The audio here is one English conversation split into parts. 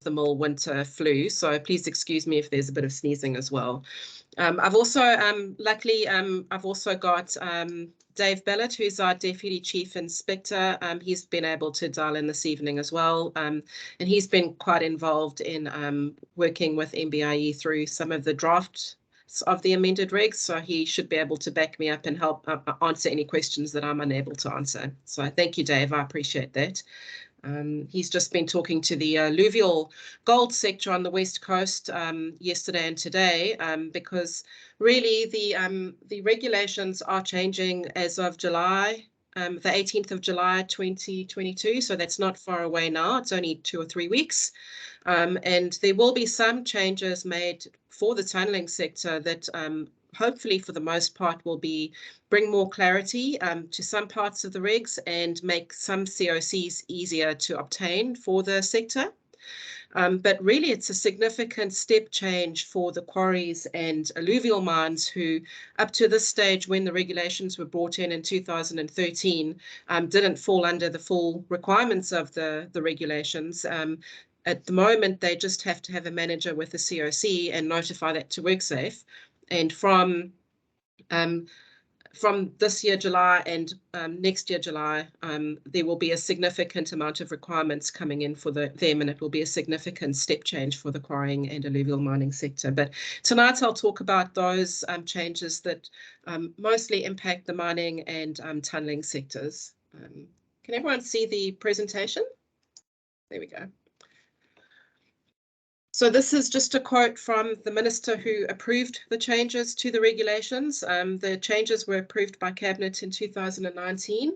mill winter flu, so please excuse me if there's a bit of sneezing as well. I've also, luckily, I've also got Dave Bellett, who's our Deputy Chief Inspector. He's been able to dial in this evening as well, and he's been quite involved in working with MBIE through some of the drafts of the amended regs, so he should be able to back me up and help answer any questions that I'm unable to answer. So thank you, Dave. I appreciate that. He's just been talking to the alluvial gold sector on the west coast yesterday and today, because really the regulations are changing as of July, the 18th of July 2022, so that's not far away now. It's only 2 or 3 weeks, and there will be some changes made for the tunnelling sector that hopefully for the most part will bring more clarity to some parts of the regs and make some COCs easier to obtain for the sector. But really it's a significant step change for the quarries and alluvial mines who, up to this stage when the regulations were brought in 2013, didn't fall under the full requirements of the regulations. At the moment, they just have to have a manager with a COC and notify that to WorkSafe. And from this year, July, and next year, July, there will be a significant amount of requirements coming in for them, and it will be a significant step change for the quarrying and alluvial mining sector. But tonight I'll talk about those changes that mostly impact the mining and tunnelling sectors. Can everyone see the presentation? There we go. So this is just a quote from the minister who approved the changes to the regulations. The changes were approved by Cabinet in 2019,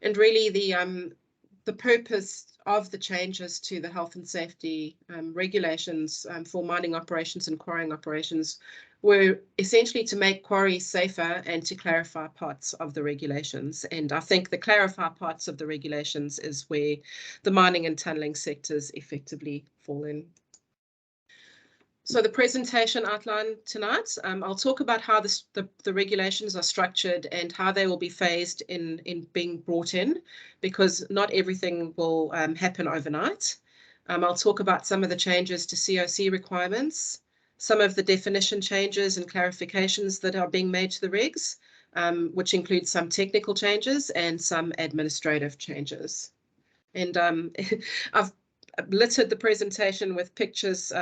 and really the purpose of the changes to the health and safety regulations for mining operations and quarrying operations were essentially to make quarries safer and to clarify parts of the regulations. And I think the clarify parts of the regulations is where the mining and tunnelling sectors effectively fall in. So the presentation outline tonight, I'll talk about how the regulations are structured and how they will be phased in being brought in, because not everything will happen overnight. I'll talk about some of the changes to CoC requirements, some of the definition changes and clarifications that are being made to the regs, which include some technical changes and some administrative changes. And I've littered the presentation with pictures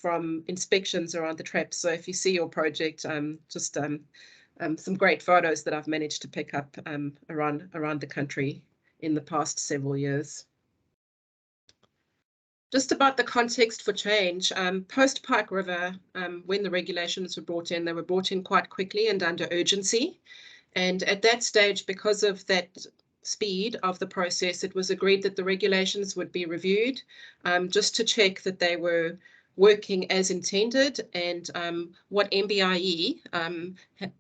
from inspections around the traps. So if you see your project, just some great photos that I've managed to pick up around the country in the past several years. Just about the context for change, post Pike River, when the regulations were brought in, they were brought in quite quickly and under urgency. And at that stage, because of that speed of the process, it was agreed that the regulations would be reviewed just to check that they were working as intended. And what MBIE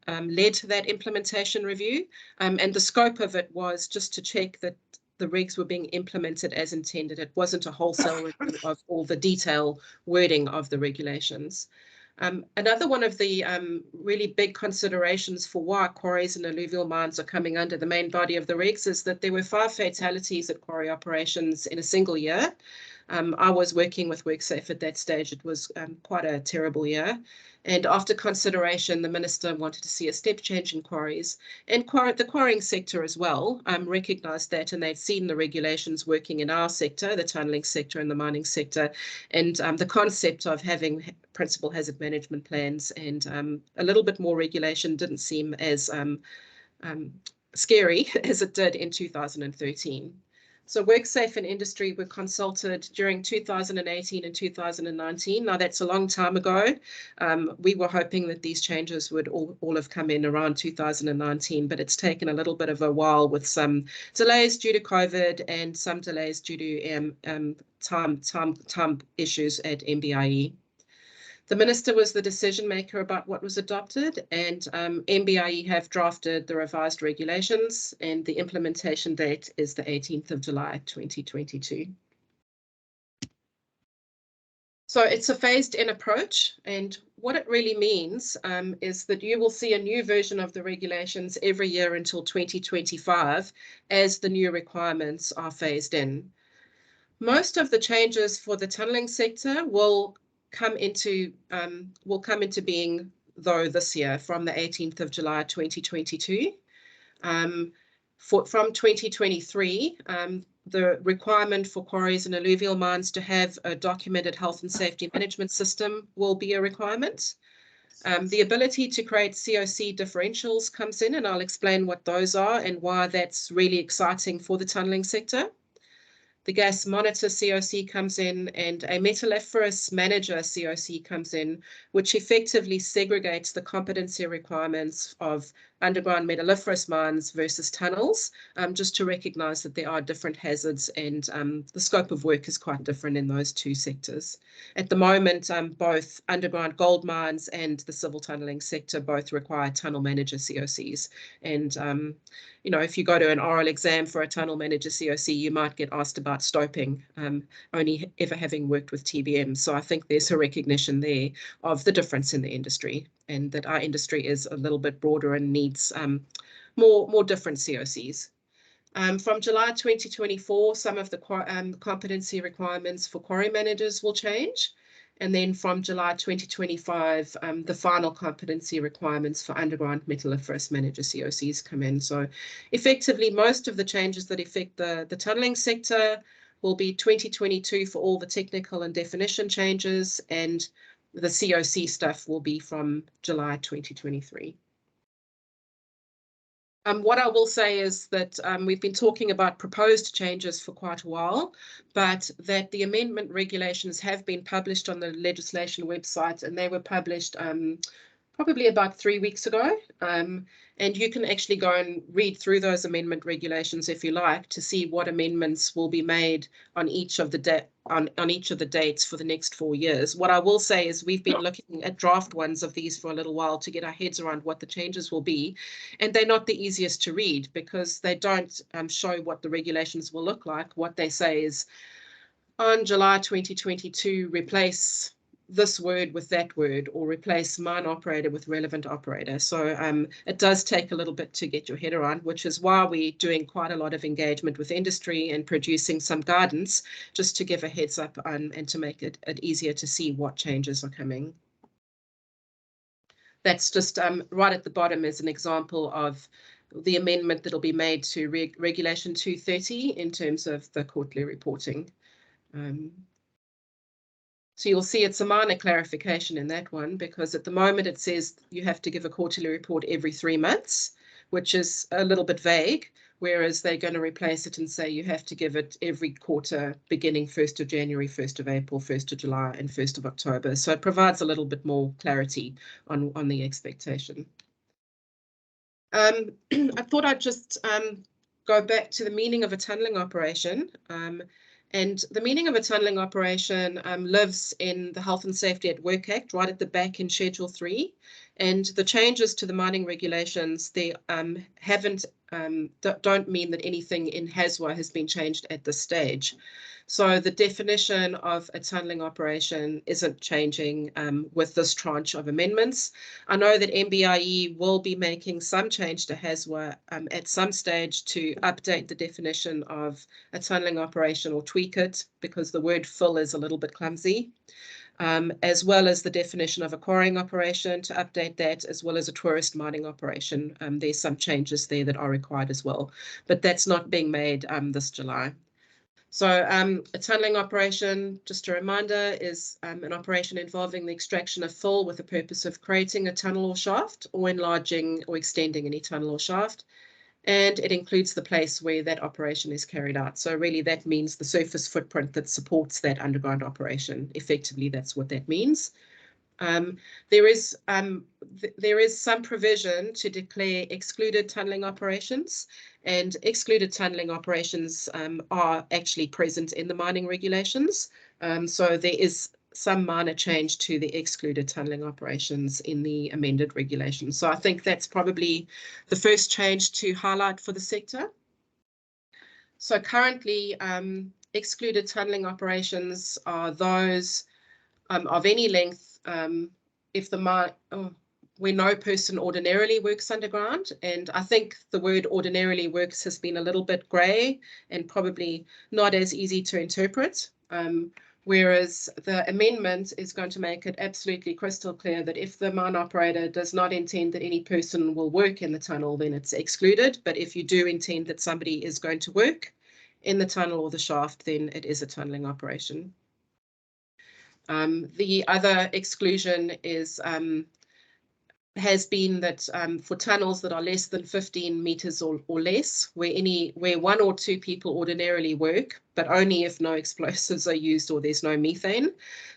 led to that implementation review, and the scope of it was just to check that the regs were being implemented as intended. It wasn't a wholesale review of all the detail wording of the regulations. Another one of the really big considerations for why quarries and alluvial mines are coming under the main body of the regs is that there were 5 fatalities at quarry operations in a single year. I was working with WorkSafe at that stage. It was quite a terrible year. And after consideration, the minister wanted to see a step change in quarries, and the quarrying sector as well recognised that, and they'd seen the regulations working in our sector, the tunnelling sector and the mining sector, and the concept of having principal hazard management plans and a little bit more regulation didn't seem as scary as it did in 2013. So WorkSafe and industry were consulted during 2018 and 2019. Now that's a long time ago. We were hoping that these changes would all have come in around 2019, but it's taken a little bit of a while with some delays due to COVID and some delays due to time issues at MBIE. The minister was the decision maker about what was adopted, and MBIE have drafted the revised regulations, and the implementation date is the 18th of July 2022. So it's a phased-in approach, and what it really means is that you will see a new version of the regulations every year until 2025 as the new requirements are phased in. Most of the changes for the tunnelling sector will come into being, though, this year from the 18th of July 2022. From 2023, the requirement for quarries and alluvial mines to have a documented health and safety management system will be a requirement. The ability to create CoC differentials comes in, and I'll explain what those are and why that's really exciting for the tunnelling sector. The gas monitor CoC comes in, and a metalliferous manager CoC comes in, which effectively segregates the competency requirements of underground metalliferous mines versus tunnels, just to recognise that there are different hazards, and the scope of work is quite different in those two sectors. At the moment, both underground gold mines and the civil tunnelling sector both require tunnel manager CoCs, and you know, if you go to an oral exam for a tunnel manager CoC, you might get asked about stoping, only ever having worked with TBM. So I think there's a recognition there of the difference in the industry, and that our industry is a little bit broader and needs more different CoCs. From July 2024, some of the competency requirements for quarry managers will change. And then from July 2025, the final competency requirements for underground metalliferous manager CoCs come in. So effectively, most of the changes that affect the tunnelling sector will be 2022 for all the technical and definition changes, and the CoC stuff will be from July 2023. What I will say is that we've been talking about proposed changes for quite a while, but that the amendment regulations have been published on the legislation website, and they were published probably about 3 weeks ago. And you can actually go and read through those amendment regulations if you like, to see what amendments will be made on each of the on each of the dates for the next 4 years. What I will say is we've been looking at draft ones of these for a little while to get our heads around what the changes will be, and they're not the easiest to read because they don't show what the regulations will look like. What they say is, on July 2022, replace this word with that word, or replace mine operator with relevant operator. So it does take a little bit to get your head around, which is why we're doing quite a lot of engagement with industry and producing some guidance, just to give a heads up and to make it easier to see what changes are coming. That's just right at the bottom as an example of the amendment that'll be made to Regulation 230 in terms of the quarterly reporting. So you'll see it's a minor clarification in that one, because at the moment it says you have to give a quarterly report every 3 months, which is a little bit vague, whereas they're going to replace it and say you have to give it every quarter beginning 1st of January, 1st of April, 1st of July and 1st of October. So it provides a little bit more clarity on the expectation. I thought I'd just go back to the meaning of a tunnelling operation. And the meaning of a tunnelling operation lives in the Health and Safety at Work Act, right at the back in Schedule 3. And the changes to the mining regulations, they don't mean that anything in HASWA has been changed at this stage. So the definition of a tunnelling operation isn't changing with this tranche of amendments. I know that MBIE will be making some change to HASWA at some stage to update the definition of a tunnelling operation or tweak it, because the word fill is a little bit clumsy. As well as the definition of a quarrying operation, to update that, as well as a tourist mining operation. There's some changes there that are required as well, but that's not being made this July. So a tunnelling operation, just a reminder, is an operation involving the extraction of fill with the purpose of creating a tunnel or shaft, or enlarging or extending any tunnel or shaft. And it includes the place where that operation is carried out. So really that means the surface footprint that supports that underground operation. Effectively, that's what that means. There is some provision to declare excluded tunnelling operations, and excluded tunnelling operations are actually present in the mining regulations. So there is some minor change to the excluded tunnelling operations in the amended regulations. So I think that's probably the first change to highlight for the sector. So currently, excluded tunnelling operations are those of any length if the mine, where no person ordinarily works underground. And I think the word ordinarily works has been a little bit grey and probably not as easy to interpret. Whereas the amendment is going to make it absolutely crystal clear that if the mine operator does not intend that any person will work in the tunnel, then it's excluded. But if you do intend that somebody is going to work in the tunnel or the shaft, then it is a tunneling operation. The other exclusion is has been that for tunnels that are less than 15 meters or less, where one or two people ordinarily work, but only if no explosives are used or there's no methane.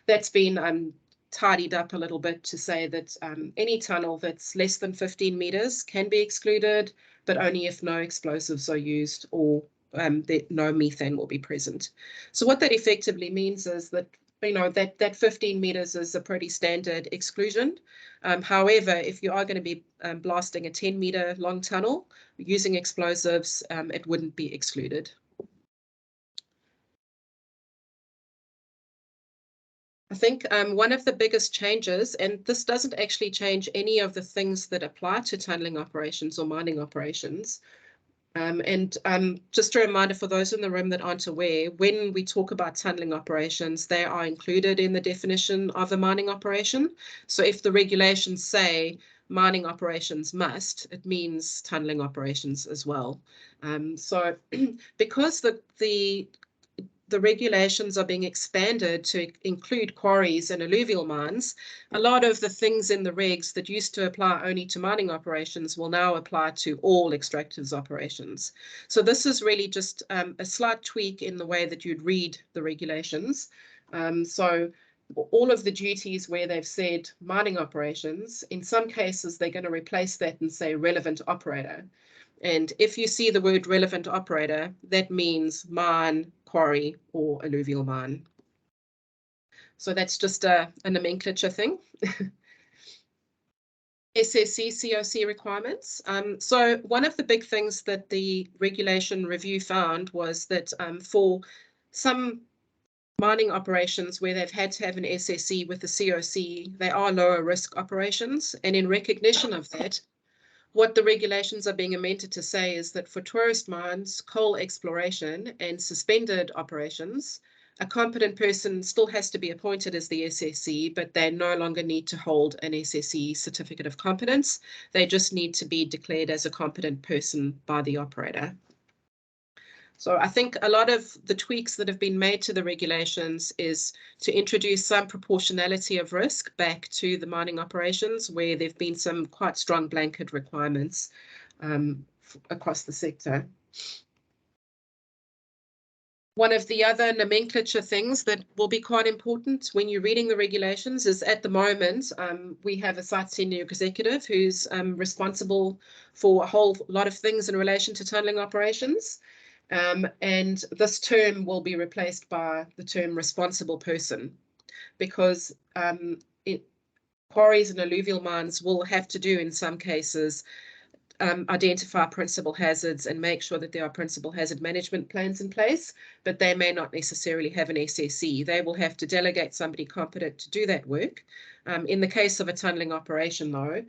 That's been tidied up a little bit to say that any tunnel that's less than 15 meters can be excluded, but only if no explosives are used or that no methane will be present. So what that effectively means is that that 15 meters is a pretty standard exclusion. However, if you are going to be blasting a 10-meter long tunnel using explosives, it wouldn't be excluded. I think one of the biggest changes, and this doesn't actually change any of the things that apply to tunneling operations or mining operations, just a reminder for those in the room that aren't aware, when we talk about tunneling operations, they are included in the definition of a mining operation. So if the regulations say mining operations must, it means tunneling operations as well. So because the regulations are being expanded to include quarries and alluvial mines, a lot of the things in the regs that used to apply only to mining operations will now apply to all extractives operations. So this is really just a slight tweak in the way that you'd read the regulations. So all of the duties where they've said mining operations, in some cases, they're going to replace that and say relevant operator. And if you see the word relevant operator, that means mine, quarry, or alluvial mine. So that's just a nomenclature thing. SSC CoC requirements. So one of the big things that the regulation review found was that for some mining operations where they've had to have an SSC with the CoC, they are lower risk operations. And in recognition of that, what the regulations are being amended to say is that for tourist mines, coal exploration, and suspended operations, a competent person still has to be appointed as the SSC, but they no longer need to hold an SSC certificate of competence. They just need to be declared as a competent person by the operator. So I think a lot of the tweaks that have been made to the regulations is to introduce some proportionality of risk back to the mining operations where there have been some quite strong blanket requirements across the sector. One of the other nomenclature things that will be quite important when you're reading the regulations is at the moment, we have a site senior executive who's responsible for a whole lot of things in relation to tunneling operations. And this term will be replaced by the term responsible person, because quarries and alluvial mines will have to do in some cases identify principal hazards and make sure that there are principal hazard management plans in place, but they may not necessarily have an SSC. They will have to delegate somebody competent to do that work. In the case of a tunneling operation, though,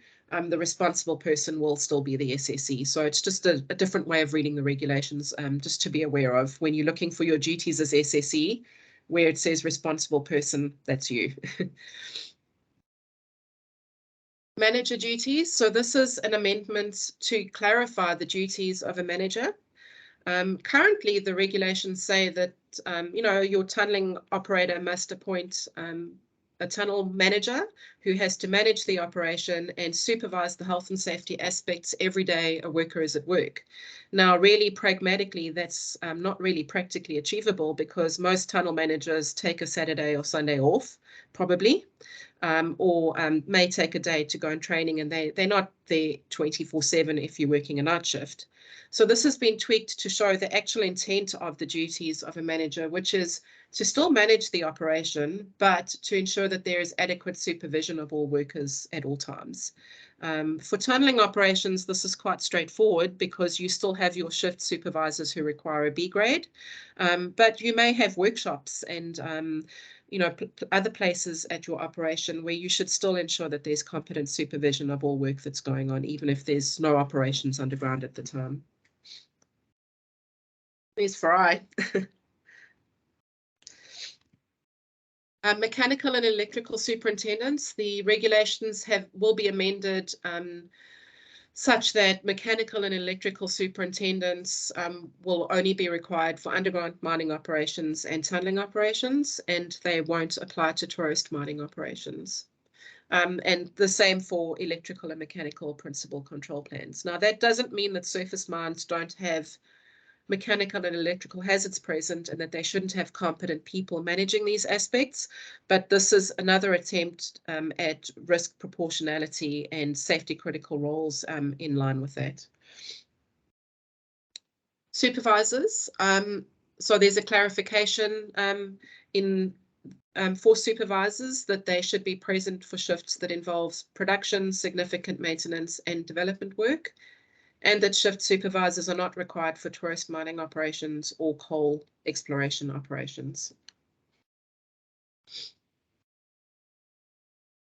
the responsible person will still be the SSC. So it's just a different way of reading the regulations, just to be aware of. When you're looking for your duties as SSC, where it says responsible person, that's you. Manager duties. So this is an amendment to clarify the duties of a manager. Currently, the regulations say that your tunneling operator must appoint a tunnel manager who has to manage the operation and supervise the health and safety aspects every day a worker is at work. Now, really pragmatically, that's not really practically achievable because most tunnel managers take a Saturday or Sunday off, probably. Or may take a day to go on training, and they're not there 24/7 if you're working a night shift. So this has been tweaked to show the actual intent of the duties of a manager, which is to still manage the operation, but to ensure that there is adequate supervision of all workers at all times. For tunneling operations, this is quite straightforward because you still have your shift supervisors who require a B grade, but you may have workshops and other places at your operation where you should still ensure that there's competent supervision of all work that's going on, even if there's no operations underground at the time. There's Farai. Mechanical and electrical superintendents, the regulations will be amended such that mechanical and electrical superintendents will only be required for underground mining operations and tunneling operations, and they won't apply to tourist mining operations. And the same for electrical and mechanical principal control plans. Now, that doesn't mean that surface mines don't have mechanical and electrical hazards present and that they shouldn't have competent people managing these aspects, but this is another attempt at risk proportionality and safety critical roles in line with that. Supervisors, so there's a clarification for supervisors that they should be present for shifts that involves production, significant maintenance and development work, and that shift supervisors are not required for tourist mining operations or coal exploration operations.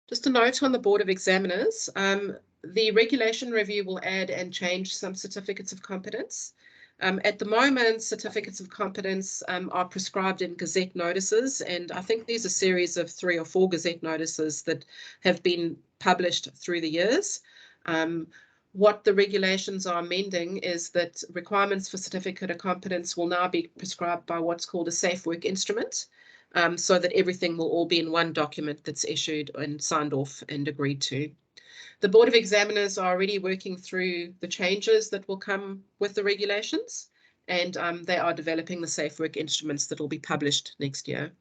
Just a note on the Board of Examiners, the regulation review will add and change some certificates of competence. At the moment, certificates of competence are prescribed in Gazette notices, and I think there's a series of 3 or 4 Gazette notices that have been published through the years. What the regulations are amending is that requirements for certificate of competence will now be prescribed by what's called a safe work instrument, so that everything will all be in one document that's issued and signed off and agreed to. The Board of Examiners are already working through the changes that will come with the regulations, and they are developing the safe work instruments that will be published next year.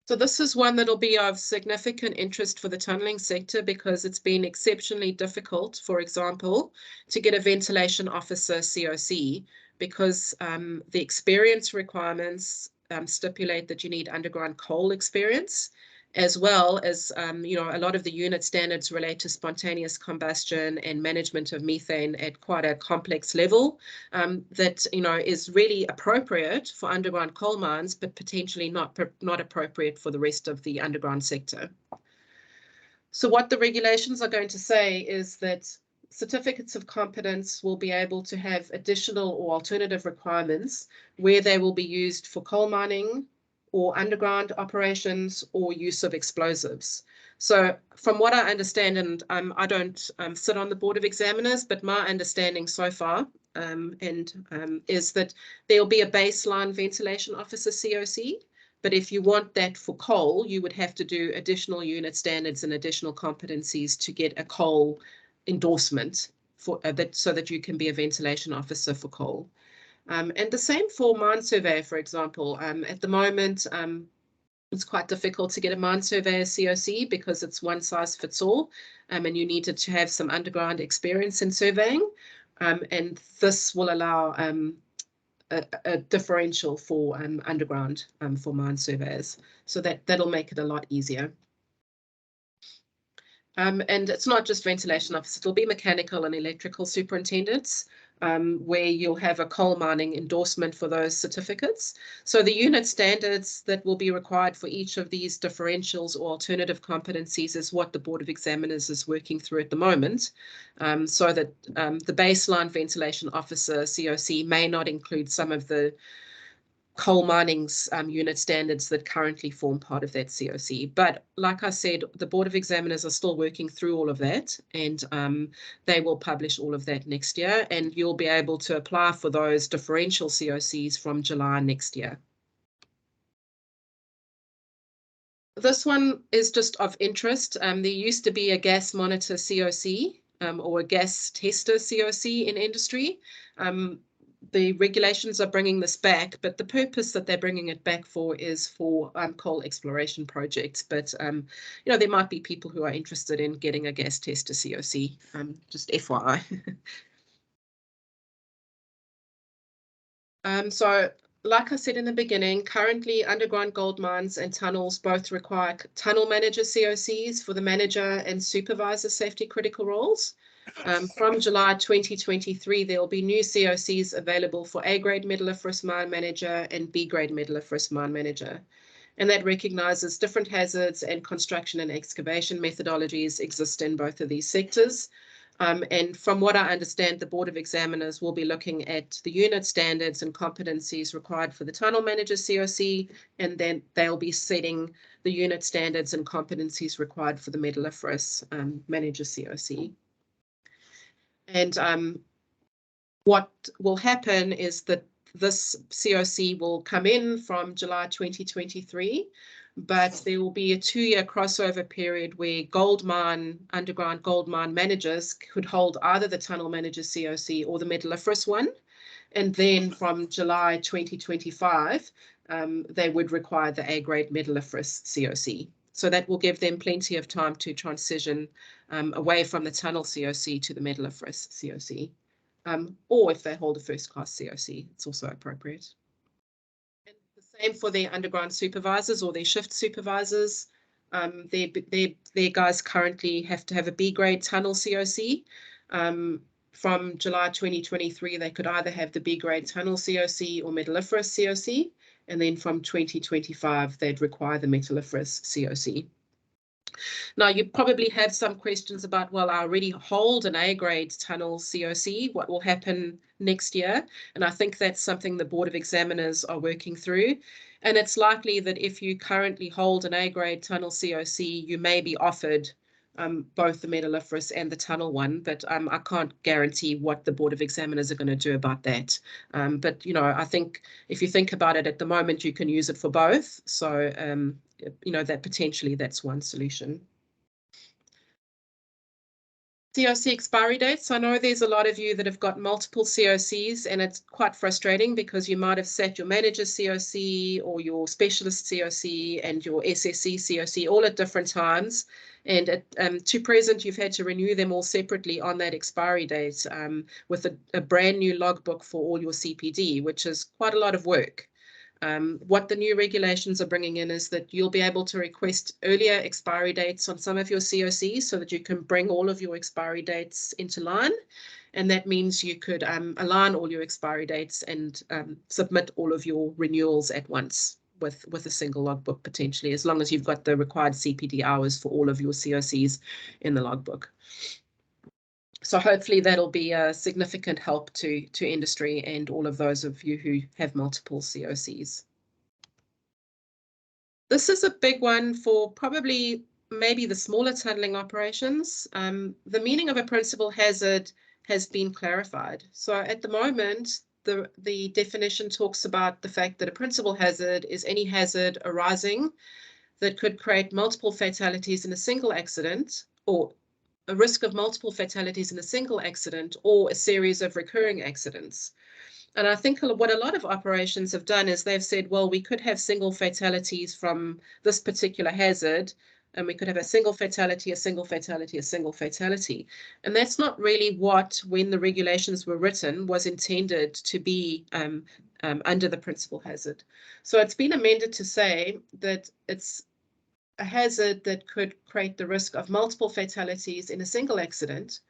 So this is one that'll be of significant interest for the tunneling sector because it's been exceptionally difficult, for example, to get a ventilation officer CoC because the experience requirements stipulate that you need underground coal experience, as well as, a lot of the unit standards relate to spontaneous combustion and management of methane at quite a complex level that, is really appropriate for underground coal mines, but potentially not appropriate for the rest of the underground sector. So what the regulations are going to say is that certificates of competence will be able to have additional or alternative requirements where they will be used for coal mining, or underground operations, or use of explosives. So from what I understand, and I don't sit on the Board of Examiners, but my understanding so far is that there'll be a baseline ventilation officer CoC, but if you want that for coal, you would have to do additional unit standards and additional competencies to get a coal endorsement for that, so that you can be a ventilation officer for coal. And the same for mine surveyor, for example. At the moment, it's quite difficult to get a mine surveyor CoC because it's one size fits all, and you needed to have some underground experience in surveying. And this will allow a differential for underground for mine surveyors. So that'll make it a lot easier. And it's not just ventilation officers, it'll be mechanical and electrical superintendents, where you'll have a coal mining endorsement for those certificates. So the unit standards that will be required for each of these differentials or alternative competencies is what the Board of Examiners is working through at the moment, so that the baseline ventilation officer CoC may not include some of the coal mining's unit standards that currently form part of that CoC. But like I said, the Board of Examiners are still working through all of that, and they will publish all of that next year, and you'll be able to apply for those differential CoCs from July next year. This one is just of interest. There used to be a gas monitor CoC or a gas tester CoC in industry. The regulations are bringing this back, but the purpose that they're bringing it back for is for coal exploration projects. But, there might be people who are interested in getting a gas tester CoC, just FYI. So, like I said in the beginning, currently underground gold mines and tunnels both require tunnel manager CoCs for the manager and supervisor safety critical roles. From July 2023, there will be new CoCs available for A-grade metalliferous mine manager and B-grade metalliferous mine manager. And that recognises different hazards and construction and excavation methodologies exist in both of these sectors. And from what I understand, the Board of Examiners will be looking at the unit standards and competencies required for the tunnel manager CoC, and then they'll be setting the unit standards and competencies required for the metalliferous manager CoC. And what will happen is that this CoC will come in from July 2023, but there will be a 2-year crossover period where underground gold mine managers could hold either the tunnel manager CoC or the metalliferous one. And then from July 2025, they would require the A-grade metalliferous CoC. So that will give them plenty of time to transition away from the tunnel CoC to the metalliferous CoC. Or if they hold a first-class CoC, it's also appropriate. And the same for their underground supervisors or their shift supervisors. Their guys currently have to have a B-grade tunnel CoC. From July 2023, they could either have the B-grade tunnel CoC or metalliferous CoC. And then from 2025, they'd require the metalliferous CoC. Now, you probably have some questions about, well, I already hold an A-grade tunnel CoC. What will happen next year? And I think that's something the Board of Examiners are working through. And it's likely that if you currently hold an A-grade tunnel CoC, you may be offered both the metalliferous and the tunnel one, but I can't guarantee what the Board of Examiners are going to do about that. But, you know, I think if you think about it at the moment, you can use it for both. So, you know, that potentially that's one solution. CoC expiry dates. I know there's a lot of you that have got multiple CoCs, and it's quite frustrating because you might have set your manager CoC or your specialist CoC and your SSC CoC all at different times. And to present, you've had to renew them all separately on that expiry date with a brand new logbook for all your CPD, which is quite a lot of work. What the new regulations are bringing in is that you'll be able to request earlier expiry dates on some of your CoCs so that you can bring all of your expiry dates into line. And that means you could align all your expiry dates and submit all of your renewals at once with a single logbook potentially, as long as you've got the required CPD hours for all of your CoCs in the logbook. So hopefully that'll be a significant help to industry and all of those of you who have multiple CoCs. This is a big one for probably maybe the smaller tunneling operations. The meaning of a principal hazard has been clarified. So at the moment, the definition talks about the fact that a principal hazard is any hazard arising that could create multiple fatalities in a single accident, or a risk of multiple fatalities in a single accident, or a series of recurring accidents. And I think what a lot of operations have done is they've said, well, we could have single fatalities from this particular hazard, and we could have a single fatality, a single fatality, a single fatality. And that's not really what, when the regulations were written, was intended to be under the principal hazard. So it's been amended to say that it's a hazard that could create the risk of multiple fatalities in a single accident,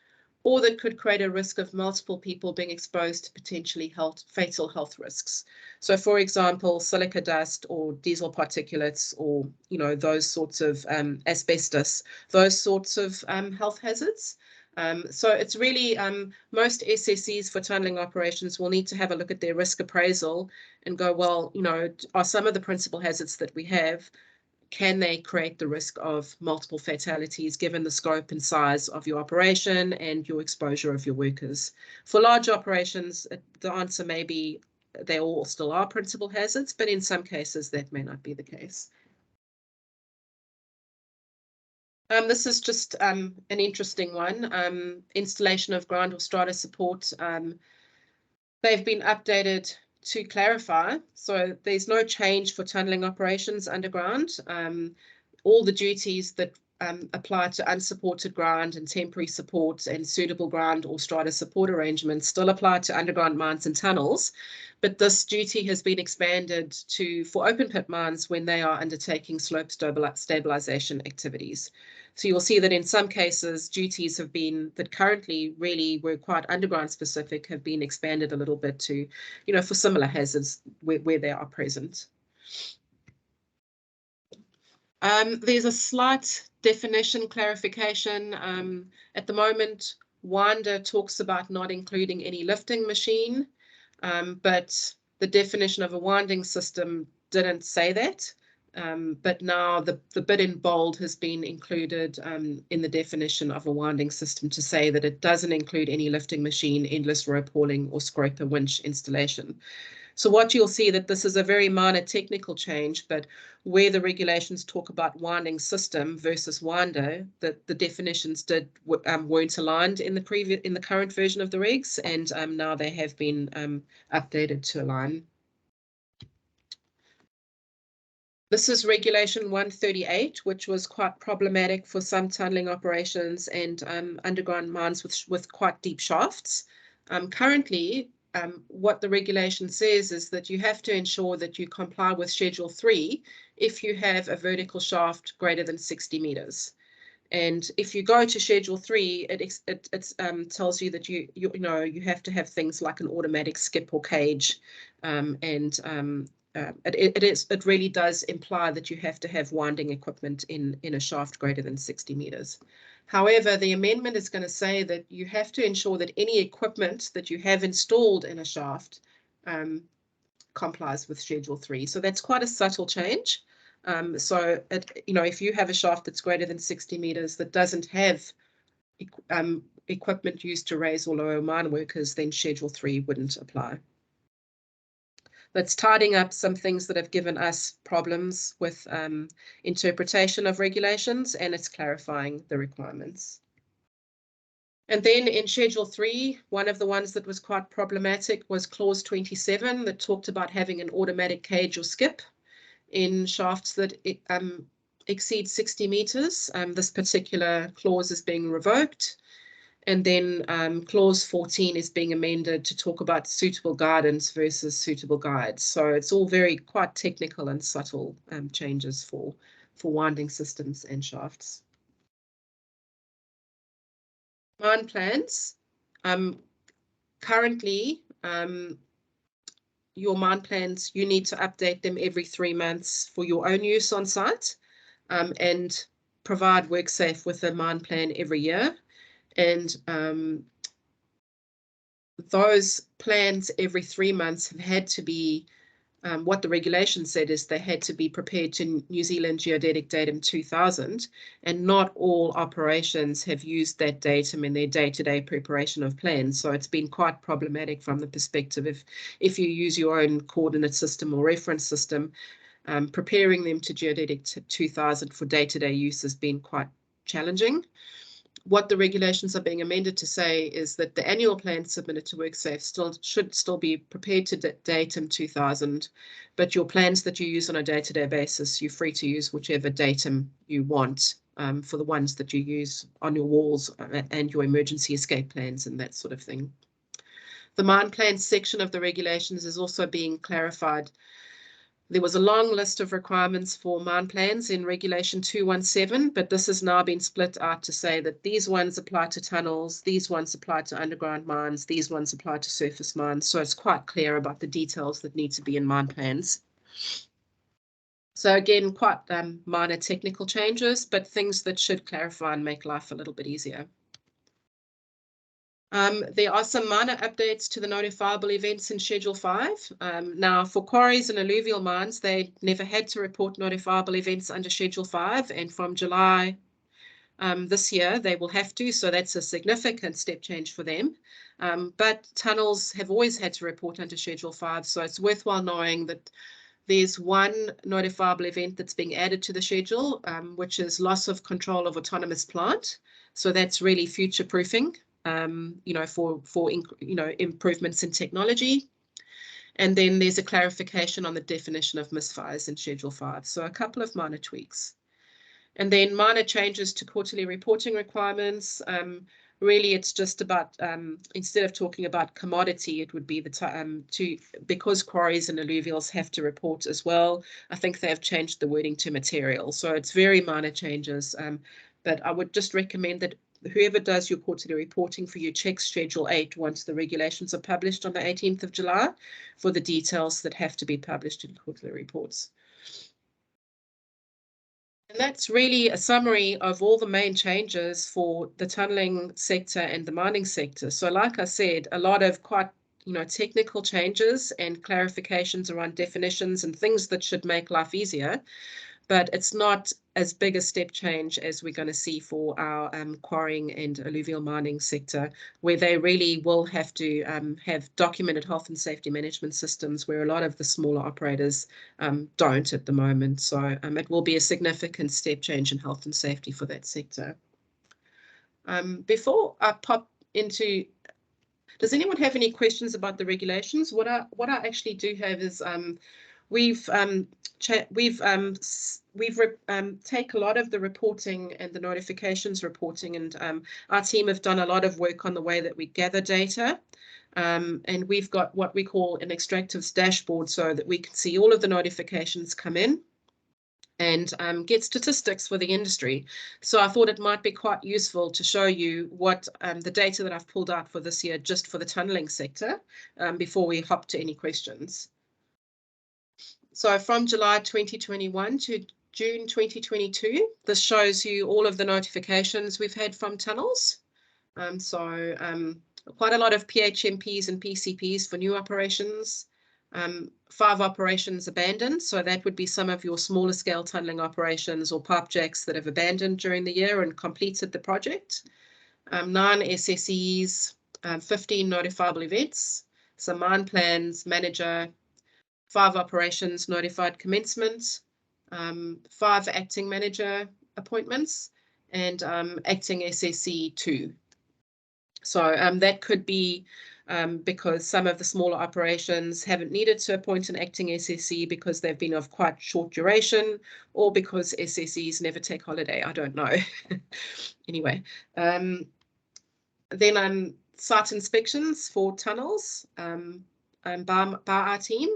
or that could create a risk of multiple people being exposed to potentially fatal health risks. So, for example, silica dust or diesel particulates, or, you know, those sorts of asbestos, those sorts of health hazards. So it's really most SSCs for tunneling operations will need to have a look at their risk appraisal and go, well, you know, are some of the principal hazards that we have, can they create the risk of multiple fatalities given the scope and size of your operation and your exposure of your workers? For large operations, the answer may be they all still are principal hazards, but in some cases that may not be the case. This is just an interesting one. Installation of ground or strata support. They've been updated to clarify, so there's no change for tunneling operations underground. All the duties that apply to unsupported ground and temporary support and suitable ground or strata support arrangements still apply to underground mines and tunnels, but this duty has been expanded for open pit mines when they are undertaking slope stabilization activities. So you'll see that in some cases, duties have been that currently really were quite underground specific have been expanded a little bit to, for similar hazards where they are present. There's a slight definition clarification. At the moment, WANDA talks about not including any lifting machine, but the definition of a winding system didn't say that. But now the bit in bold has been included in the definition of a winding system to say that it doesn't include any lifting machine, endless rope hauling, or scraper winch installation. So what you'll see that this is a very minor technical change, but where the regulations talk about winding system versus WANDA, the definitions weren't aligned in the current version of the regs, and now they have been updated to align. This is Regulation 138, which was quite problematic for some tunneling operations and underground mines with quite deep shafts. Currently, what the regulation says is that you have to ensure that you comply with Schedule 3 if you have a vertical shaft greater than 60 meters. And if you go to Schedule 3, it tells you that you have to have things like an automatic skip or cage, it really does imply that you have to have winding equipment in a shaft greater than 60 meters. However, the amendment is going to say that you have to ensure that any equipment that you have installed in a shaft complies with Schedule 3. So that's quite a subtle change. So if you have a shaft that's greater than 60 meters that doesn't have equipment used to raise or lower mine workers, then Schedule 3 wouldn't apply. That's tidying up some things that have given us problems with interpretation of regulations, and it's clarifying the requirements. And then in Schedule 3, one of the ones that was quite problematic was Clause 27 that talked about having an automatic cage or skip in shafts that exceed 60 meters. This particular clause is being revoked. And then Clause 14 is being amended to talk about suitable guidance versus suitable guides. So it's all quite technical and subtle changes for winding systems and shafts. Mine plans. Currently, your mine plans, you need to update them every 3 months for your own use on site and provide WorkSafe with a mine plan every year. And those plans every 3 months have had to be, what the regulation said is they had to be prepared to New Zealand Geodetic Datum 2000, and not all operations have used that datum in their day-to-day preparation of plans. So it's been quite problematic from the perspective if you use your own coordinate system or reference system, preparing them to Geodetic 2000 for day-to-day use has been quite challenging. What the regulations are being amended to say is that the annual plan submitted to WorkSafe should still be prepared to datum 2000, but your plans that you use on a day-to-day basis, you're free to use whichever datum you want for the ones that you use on your walls and your emergency escape plans and that sort of thing. The mine plan section of the regulations is also being clarified. There was a long list of requirements for mine plans in Regulation 217, but this has now been split out to say that these ones apply to tunnels, these ones apply to underground mines, these ones apply to surface mines. So it's quite clear about the details that need to be in mine plans. So again, quite minor technical changes, but things that should clarify and make life a little bit easier. There are some minor updates to the notifiable events in Schedule 5. Now, for quarries and alluvial mines, they never had to report notifiable events under Schedule 5, and from July this year, they will have to, so that's a significant step change for them. But tunnels have always had to report under Schedule 5, so it's worthwhile knowing that there's one notifiable event that's being added to the schedule, which is loss of control of autonomous plant. So that's really future-proofing. For improvements in technology. And then there's a clarification on the definition of misfires in Schedule 5. So a couple of minor tweaks. And then minor changes to quarterly reporting requirements. really it's just about, instead of talking about commodity, it would be because quarries and alluvials have to report as well. I think they have changed the wording to material. So it's very minor changes. But I would just recommend that whoever does your quarterly reporting for you, check Schedule 8 once the regulations are published on the 18th of July for the details that have to be published in quarterly reports. And that's really a summary of all the main changes for the tunneling sector and the mining sector. So like I said, a lot of quite technical changes and clarifications around definitions and things that should make life easier. But it's not as big a step change as we're going to see for our quarrying and alluvial mining sector, where they really will have to have documented health and safety management systems, where a lot of the smaller operators don't at the moment. So it will be a significant step change in health and safety for that sector. Before I pop into, does anyone have any questions about the regulations? What I actually do have is we've take a lot of the reporting and the notifications reporting, and our team have done a lot of work on the way that we gather data. And we've got what we call an Extractives Dashboard, so that we can see all of the notifications come in and get statistics for the industry. So I thought it might be quite useful to show you what the data that I've pulled out for this year, just for the tunneling sector, before we hop to any questions. So from July 2021 to June 2022, this shows you all of the notifications we've had from tunnels. Quite a lot of PHMPs and PCPs for new operations, 5 operations abandoned. So that would be some of your smaller scale tunneling operations or pipe jacks that have abandoned during the year and completed the project. 9 SSEs, 15 notifiable events, some mine plans, manager, 5 operations notified commencement, 5 acting manager appointments, and acting SSE 2. So that could be because some of the smaller operations haven't needed to appoint an acting SSE because they've been of quite short duration, or because SSEs never take holiday. I don't know. Anyway, then site inspections for tunnels by our team.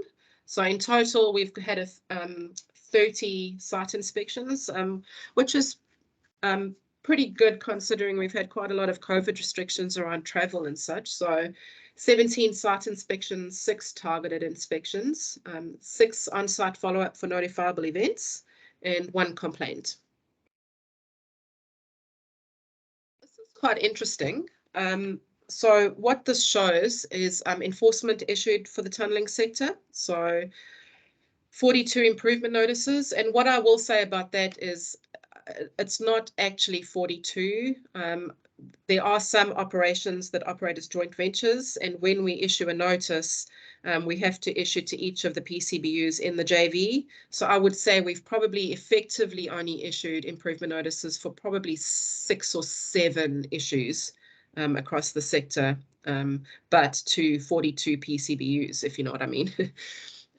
So in total, we've had 30 site inspections, which is pretty good considering we've had quite a lot of COVID restrictions around travel and such. So 17 site inspections, 6 targeted inspections, 6 on-site follow-up for notifiable events, and 1 complaint. This is quite interesting. So what this shows is enforcement issued for the tunneling sector. So 42 improvement notices. And what I will say about that is it's not actually 42. There are some operations that operate as joint ventures. And when we issue a notice, we have to issue to each of the PCBUs in the JV. So I would say we've probably effectively only issued improvement notices for probably 6 or 7 issues across the sector, but to 42 PCBUs, if you know what I mean.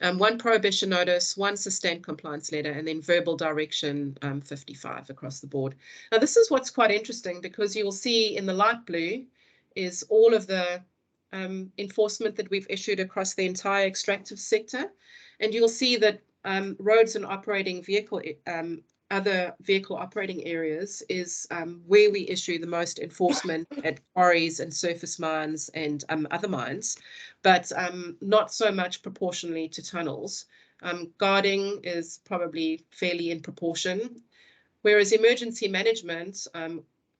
1 prohibition notice, 1 sustained compliance letter, and then verbal direction 55 across the board. Now, this is what's quite interesting, because you'll see in the light blue is all of the enforcement that we've issued across the entire extractive sector. And you'll see that roads and operating vehicle other vehicle operating areas is where we issue the most enforcement at quarries and surface mines and other mines, but not so much proportionally to tunnels. Guarding is probably fairly in proportion, whereas emergency management,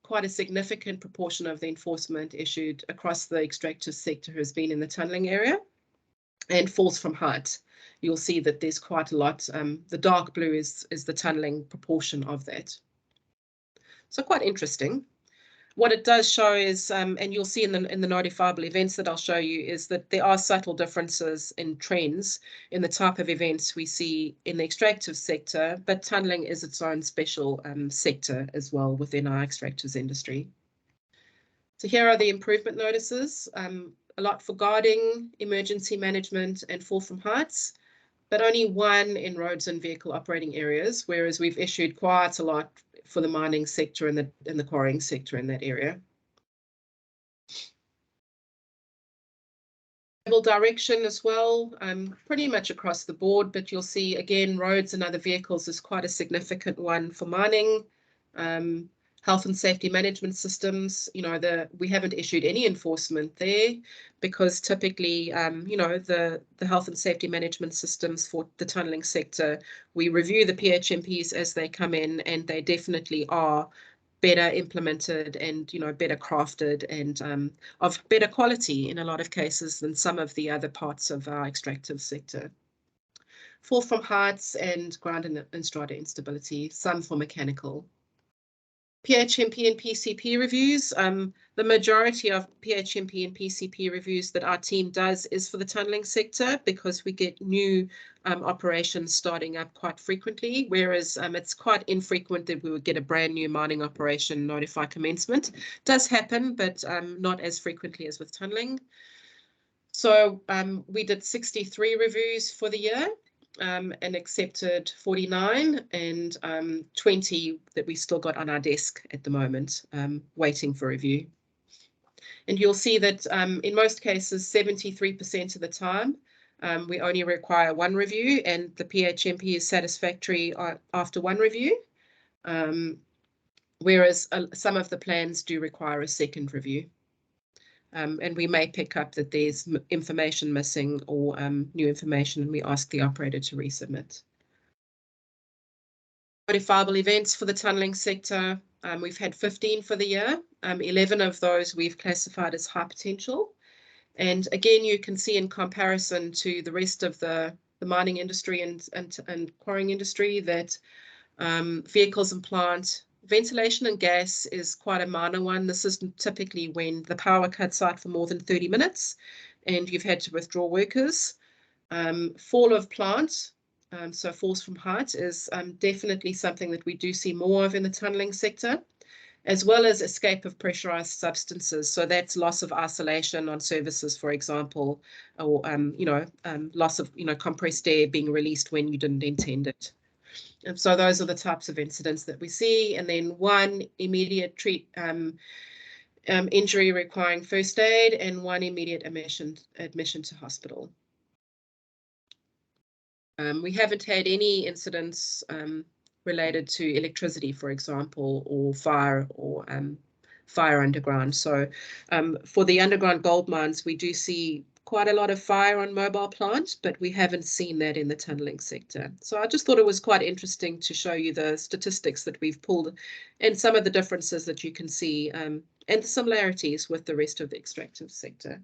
quite a significant proportion of the enforcement issued across the extractive sector has been in the tunneling area, and falls from height. You'll see that there's quite a lot. The dark blue is the tunneling proportion of that. So quite interesting. What it does show is, and you'll see in the notifiable events that I'll show you, is that there are subtle differences in trends in the type of events we see in the extractive sector, but tunneling is its own special sector as well within our extractives industry. So here are the improvement notices. A lot for guarding, emergency management, and fall from heights, but only 1 in roads and vehicle operating areas, whereas we've issued quite a lot for the mining sector and the quarrying sector in that area. Direction as well, pretty much across the board, but you'll see again roads and other vehicles is quite a significant one for mining. Health and safety management systems, we haven't issued any enforcement there because typically, the health and safety management systems for the tunnelling sector, we review the PHMPs as they come in, and they definitely are better implemented and better crafted and of better quality in a lot of cases than some of the other parts of our extractive sector. Fall from heights and ground and strata instability, some for mechanical. PHMP and PCP reviews. The majority of PHMP and PCP reviews that our team does is for the tunnelling sector because we get new operations starting up quite frequently, whereas it's quite infrequent that we would get a brand new mining operation notify commencement. Does happen, but not as frequently as with tunnelling. So we did 63 reviews for the year. And accepted 49 and 20 that we still got on our desk at the moment, waiting for review. And you'll see that in most cases, 73% of the time, we only require one review and the PHMP is satisfactory after one review, whereas some of the plans do require a second review. And we may pick up that there's information missing or new information, and we ask the operator to resubmit. Notifiable events for the tunnelling sector, we've had 15 for the year. 11 of those we've classified as high potential. And again, you can see in comparison to the rest of the mining industry and quarrying industry that vehicles and plant, ventilation and gas is quite a minor one. This is typically when the power cuts out for more than 30 minutes and you've had to withdraw workers. Fall of plant, so falls from height, is definitely something that we do see more of in the tunnelling sector, as well as escape of pressurized substances. So that's loss of isolation on services, for example, or loss of compressed air being released when you didn't intend it. And so those are the types of incidents that we see. And then one immediate injury requiring first aid and one immediate admission to hospital. We haven't had any incidents related to electricity, for example, or fire or fire underground. So for the underground gold mines, we do see quite a lot of fire on mobile plant, but we haven't seen that in the tunnelling sector. So I just thought it was quite interesting to show you the statistics that we've pulled and some of the differences that you can see and the similarities with the rest of the extractive sector.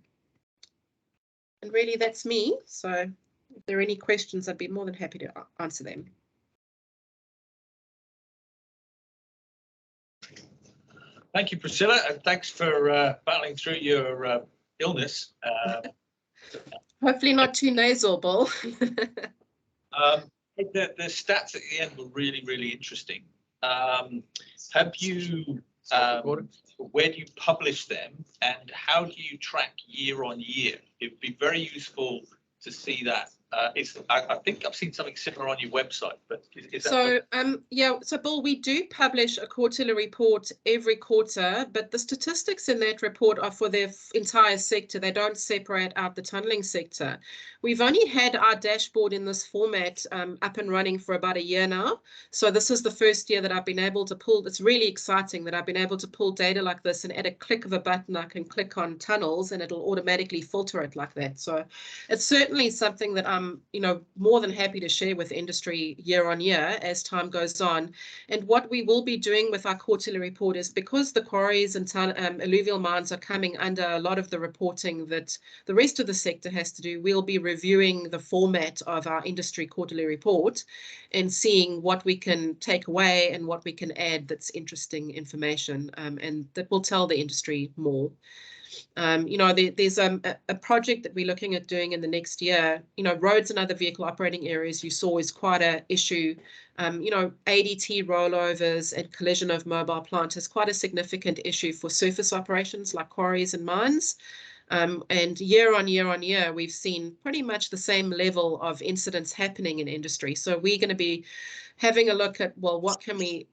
And really that's me. So if there are any questions, I'd be more than happy to answer them. Thank you, Priscilla, and thanks for battling through your illness. Hopefully not too nasal, Bill. The stats at the end were really, really interesting. Have you, where do you publish them and how do you track year on year? It would be very useful to see that. I think I've seen something similar on your website, but is that so yeah, so Bill, we do publish a quarterly report every quarter, but the statistics in that report are for the entire sector. They don't separate out the tunnelling sector. We've only had our dashboard in this format up and running for about a year now. So this is the first year that I've been able to pull. It's really exciting that I've been able to pull data like this, and at a click of a button I can click on tunnels and it'll automatically filter it like that. So it's certainly something that I'm more than happy to share with industry year on year as time goes on. And what we will be doing with our quarterly report is, because the quarries and alluvial mines are coming under a lot of the reporting that the rest of the sector has to do, we'll be reviewing the format of our industry quarterly report and seeing what we can take away and what we can add that's interesting information, and that will tell the industry more. There's a project that we're looking at doing in the next year. Roads and other vehicle operating areas you saw is quite an issue. ADT rollovers and collision of mobile plant is quite a significant issue for surface operations like quarries and mines. And year on year, we've seen pretty much the same level of incidents happening in industry. So we're going to be having a look at, well, what can we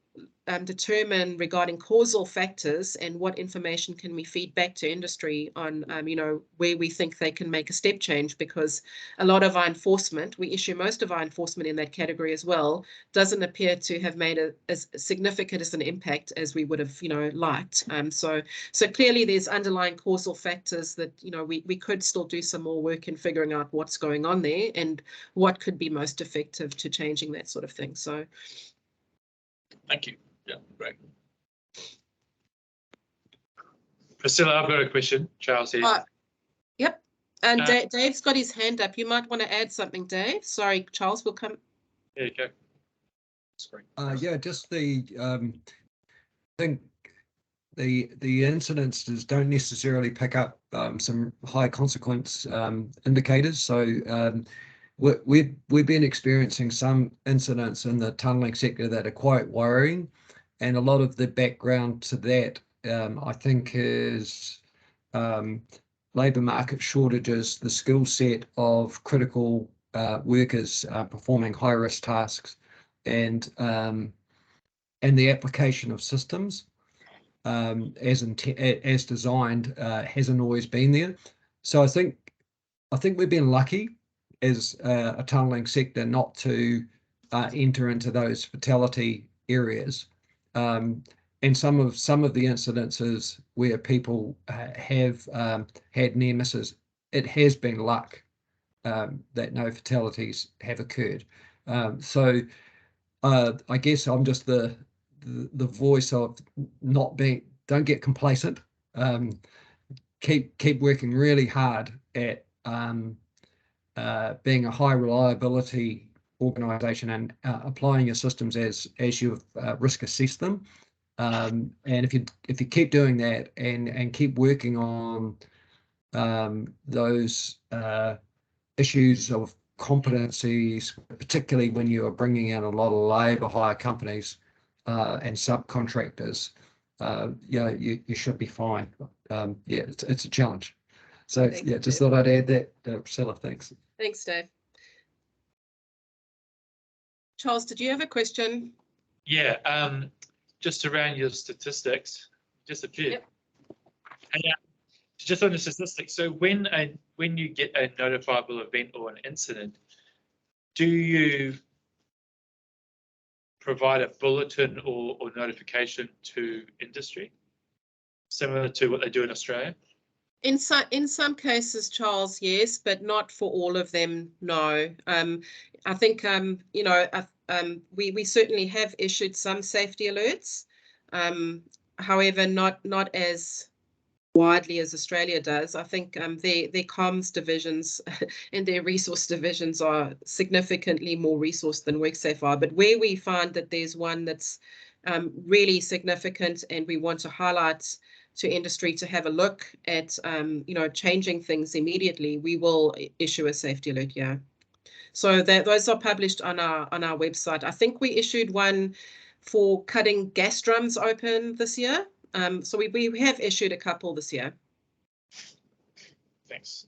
determine regarding causal factors and what information can we feed back to industry on, you know, where we think they can make a step change, because a lot of our enforcement, we issue most of our enforcement in that category as well, doesn't appear to have made as significant as an impact as we would have, you know, liked. So clearly there's underlying causal factors that, you know, we could still do some more work in figuring out what's going on there and what could be most effective to changing that sort of thing. So thank you. Yeah, great. Priscilla, I've got a question. Charles here. Yep. And Dave's got his hand up. You might want to add something, Dave. Sorry, Charles, we'll come. There you go. Yeah, just the I think the incidences don't necessarily pick up some high consequence indicators. So we've been experiencing some incidents in the tunnelling sector that are quite worrying, and a lot of the background to that I think is labour market shortages, the skill set of critical workers performing high risk tasks, and the application of systems as designed hasn't always been there. So I think we've been lucky as a tunnelling sector not to enter into those fatality areas. And some of the incidences where people have had near misses, it has been luck that no fatalities have occurred. So I guess I'm just the voice of don't get complacent. Keep working really hard at being a high reliability organisation and applying your systems as you risk assess them. And if you keep doing that and keep working on those issues of competencies, particularly when you are bringing in a lot of labour hire companies and subcontractors, you should be fine. Yeah, it's a challenge. So yeah, just thought I'd add that. Priscilla, thanks. Thanks, Dave. Charles, did you have a question? Yeah, just around your statistics, just appeared. Yep. And, just on the statistics, so when you get a notifiable event or an incident, do you provide a bulletin or notification to industry, similar to what they do in Australia? In some cases, Charles, yes, but not for all of them, no. I think you know, we certainly have issued some safety alerts, however, not as widely as Australia does. I think their comms divisions and their resource divisions are significantly more resourced than WorkSafe are. But where we find that there's one that's really significant and we want to highlight to industry to have a look at, you know, changing things immediately, we will issue a safety alert. Yeah. So those are published on our website. I think we issued one for cutting gas drums open this year. So we have issued a couple this year. Thanks.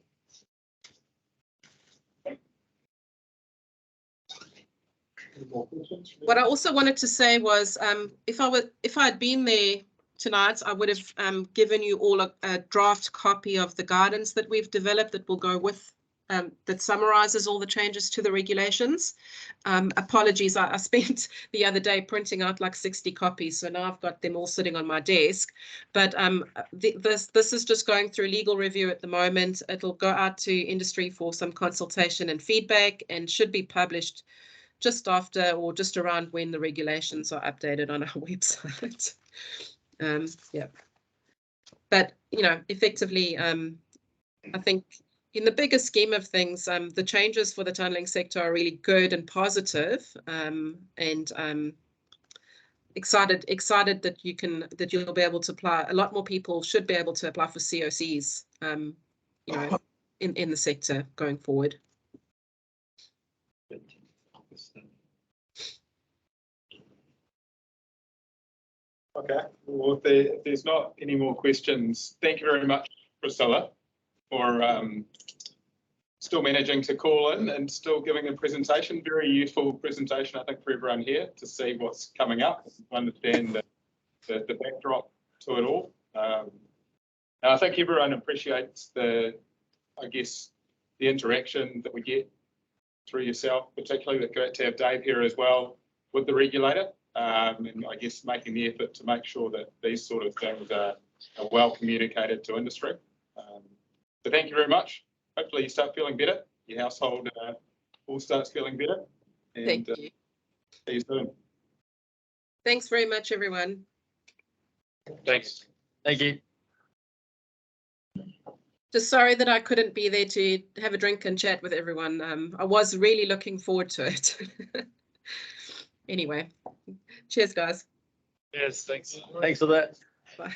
What I also wanted to say was, if I had been there tonight, I would have given you all a draft copy of the guidance that we've developed that will go with, that summarizes all the changes to the regulations. Apologies, I spent the other day printing out like 60 copies, so now I've got them all sitting on my desk. But this is just going through legal review at the moment. It'll go out to industry for some consultation and feedback, and should be published just after or just around when the regulations are updated on our website. Yeah, but you know, effectively, I think in the bigger scheme of things, the changes for the tunnelling sector are really good and positive, and excited that you'll be able to apply. A lot more people should be able to apply for CoCs, you know, in the sector going forward. Okay, well, if there's not any more questions, thank you very much, Priscilla, for still managing to call in and still giving a presentation. Very useful presentation, I think, for everyone here to see what's coming up, understand the backdrop to it all. And I think everyone appreciates the interaction that we get through yourself, particularly great to have Dave here as well with the regulator, and I guess making the effort to make sure that these sort of things are well communicated to industry. So thank you very much. Hopefully you start feeling better. Your household all starts feeling better. And, Thank you. See you soon. Thanks very much, everyone. Thanks. Thank you. Just sorry that I couldn't be there to have a drink and chat with everyone. I was really looking forward to it. Anyway, cheers, guys. Yes, thanks. Thanks for that. Bye.